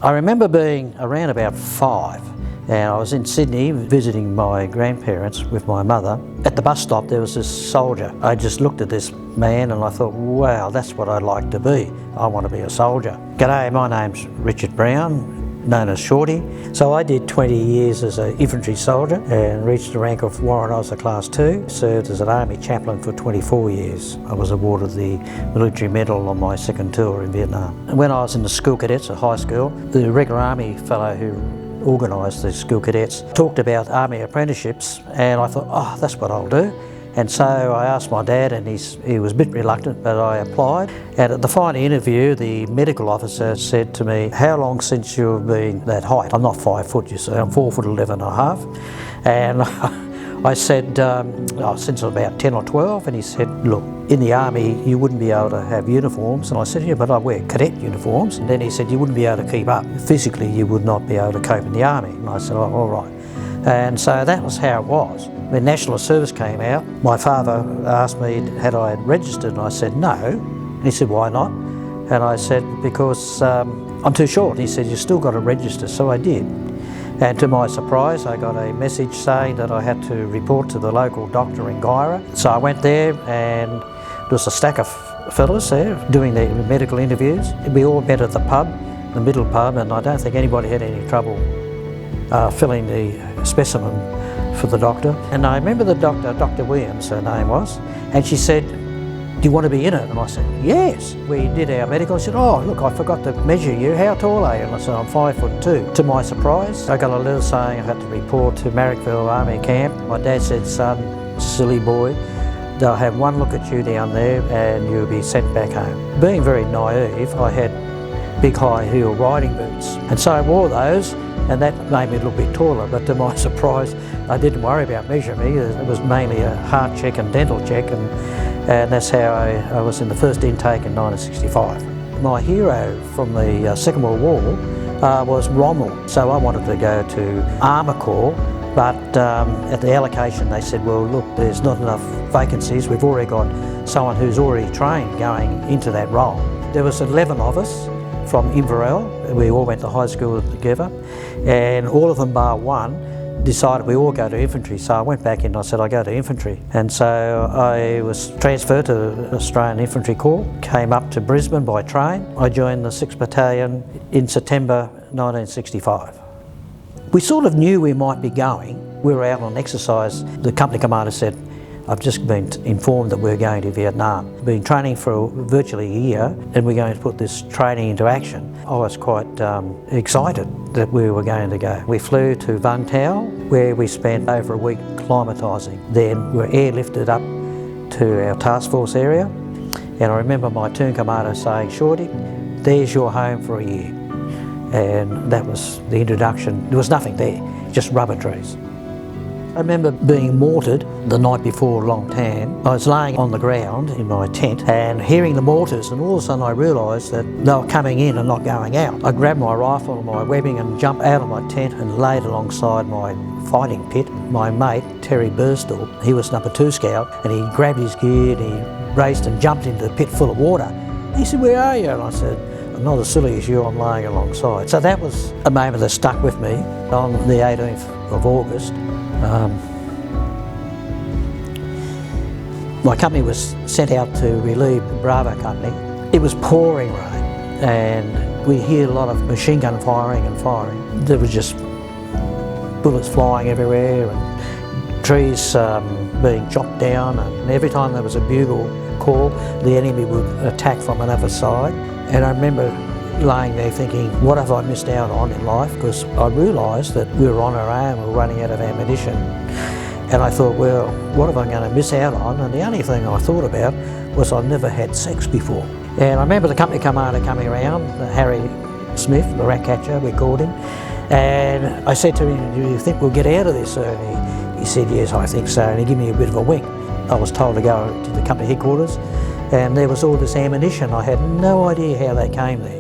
I remember being around about 5, and I was in Sydney visiting my grandparents with my mother. At the bus stop there was this soldier. I just looked at this man and I thought, wow, that's what I'd like to be. I want to be a soldier. G'day, my name's Richard Brown, known as Shorty. So I did 20 years as an infantry soldier and reached the rank of Warrant Officer Class 2. Served as an Army chaplain for 24 years. I was awarded the military medal on my second tour in Vietnam. And when I was in the school cadets at high school, the regular Army fellow who organised the school cadets talked about Army apprenticeships, and I thought, oh, that's what I'll do. And so I asked my dad, and he was a bit reluctant, but I applied. And at the final interview, the medical officer said to me, how long since you've been that height? I'm not 5 foot, you see, I'm 4'11" and a half. And I said, since about 10 or 12, and he said, look, in the Army you wouldn't be able to have uniforms. And I said, yeah, but I wear cadet uniforms. And then he said, you wouldn't be able to keep up. Physically you would not be able to cope in the Army. And I said, oh, all right. And so that was how it was. When National Service came out, my father asked me had I registered, and I said no. And he said, why not? And I said, because I'm too short. He said, you've still got to register. So I did. And to my surprise, I got a message saying that I had to report to the local doctor in Guyra. So I went there, and there was a stack of fellas there doing their medical interviews. We all met at the pub, the middle pub, and I don't think anybody had any trouble filling the specimen for the doctor. And I remember the doctor, Dr. Williams, her name was, and she said, do you want to be in it? And I said, yes. We did our medical. I said, oh, look, I forgot to measure you. How tall are you? And I said, I'm 5'2". To my surprise, I got a letter saying I had to report to Marrickville Army Camp. My dad said, son, silly boy, they'll have one look at you down there and you'll be sent back home. Being very naive, I had big high heel riding boots. And so I wore those, and that made me look a bit taller, but to my surprise, I didn't worry about measuring me. It was mainly a heart check and dental check, and that's how I was in the first intake in 1965. My hero from the Second World War was Rommel, so I wanted to go to Armour Corps, but at the allocation they said, well look, there's not enough vacancies, we've already got someone who's already trained going into that role. There was 11 of us from Inverell. We all went to high school together, and all of them bar one decided we all go to infantry. So I went back in and I said, I go to infantry. And so I was transferred to the Australian Infantry Corps, came up to Brisbane by train. I joined the 6th Battalion in September 1965. We sort of knew we might be going. We were out on exercise. The company commander said, I've just been informed that we're going to Vietnam. We've been training for virtually a year, and we're going to put this training into action. I was quite excited that we were going to go. We flew to Vung Tau, where we spent over a week acclimatising. Then we were airlifted up to our task force area, and I remember my turn commander saying, Shorty, there's your home for a year. And that was the introduction. There was nothing there, just rubber trees. I remember being mortared the night before Long Tan. I was laying on the ground in my tent and hearing the mortars, and all of a sudden I realised that they were coming in and not going out. I grabbed my rifle and my webbing and jumped out of my tent and laid alongside my fighting pit. My mate, Terry Burstall, he was number 2 scout, and he grabbed his gear and he raced and jumped into the pit full of water. He said, where are you? And I said, I'm not as silly as you, I'm laying alongside. So that was a moment that stuck with me. On the 18th of August, my company was sent out to relieve Bravo Company. It was pouring rain, and we hear a lot of machine gun firing and firing. There was just bullets flying everywhere and trees being chopped down, and every time there was a bugle call, the enemy would attack from another side. And I remember laying there thinking, what have I missed out on in life? Because I realised that we were on our own, we were running out of ammunition. And I thought, well, what am I going to miss out on? And the only thing I thought about was I'd never had sex before. And I remember the company commander coming around, Harry Smith, the rat catcher, we called him. And I said to him, do you think we'll get out of this, sir? And he said, yes, I think so. And he gave me a bit of a wink. I was told to go to the company headquarters, and there was all this ammunition. I had no idea how they came there.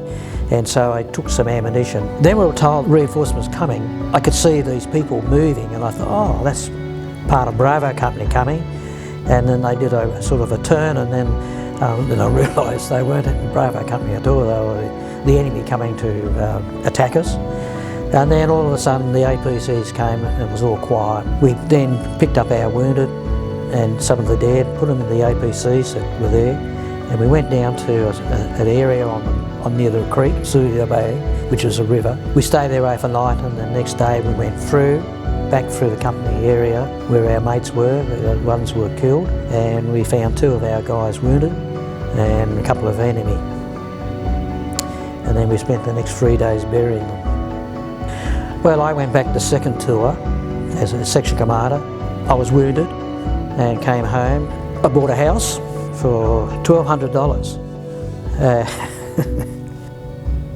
And so I took some ammunition. Then we were told reinforcements coming. I could see these people moving, and I thought, oh, that's part of Bravo Company coming. And then they did a sort of a turn, and then I realised they weren't in Bravo Company at all. They were the enemy coming to attack us. And then all of a sudden the APCs came and it was all quiet. We then picked up our wounded and some of the dead, put them in the APCs that were there, and we went down to an area on near the creek, Sudia Bay, which is a river. We stayed there overnight, and the next day we went back through the company area where our mates were, the ones who were killed, and we found 2 of our guys wounded and a couple of enemy. And then we spent the next 3 days burying them. Well, I went back the second tour as a section commander. I was wounded and came home. I bought a house for $1,200.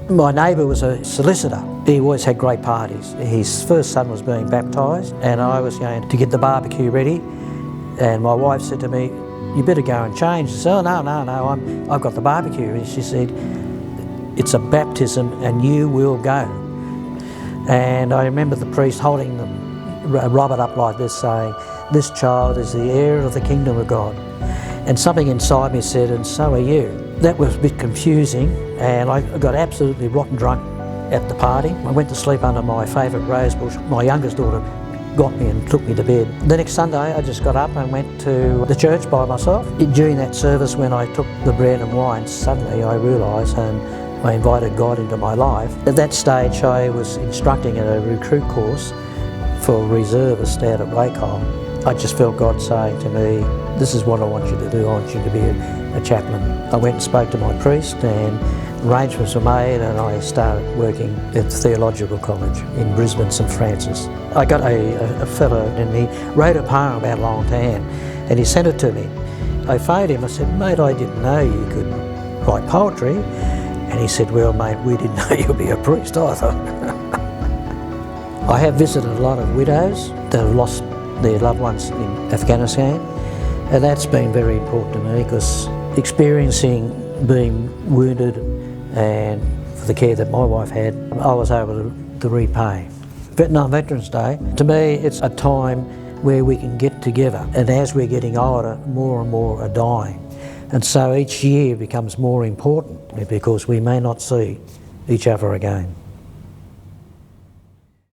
My neighbour was a solicitor. He always had great parties. His first son was being baptised and I was going to get the barbecue ready, and my wife said to me, "You better go and change." I said, "Oh, no, I've got the barbecue." And she said, "It's a baptism and you will go." And I remember the priest holding Robert up like this, saying, "This child is the heir of the kingdom of God." And something inside me said, "And so are you." That was a bit confusing, and I got absolutely rotten drunk at the party. I went to sleep under my favourite rose bush. My youngest daughter got me and took me to bed. The next Sunday I just got up and went to the church by myself. During that service, when I took the bread and wine, suddenly I realised, and I invited God into my life. At that stage I was instructing at a recruit course for reservists out at Waco. I just felt God saying to me, "This is what I want you to do. I want you to be a chaplain." I went and spoke to my priest, and arrangements were made, and I started working at the Theological College in Brisbane, St Francis. I got a fellow, and he wrote a poem about Long Tan, and he sent it to me. I phoned him. I said, "Mate, I didn't know you could write poetry." And he said, "Well, mate, we didn't know you'd be a priest either." I have visited a lot of widows that have lost their loved ones in Afghanistan, and that's been very important to me, because experiencing being wounded and for the care that my wife had, I was able to repay. Vietnam Veterans Day, to me, it's a time where we can get together, and as we're getting older, more and more are dying. And so each year becomes more important because we may not see each other again.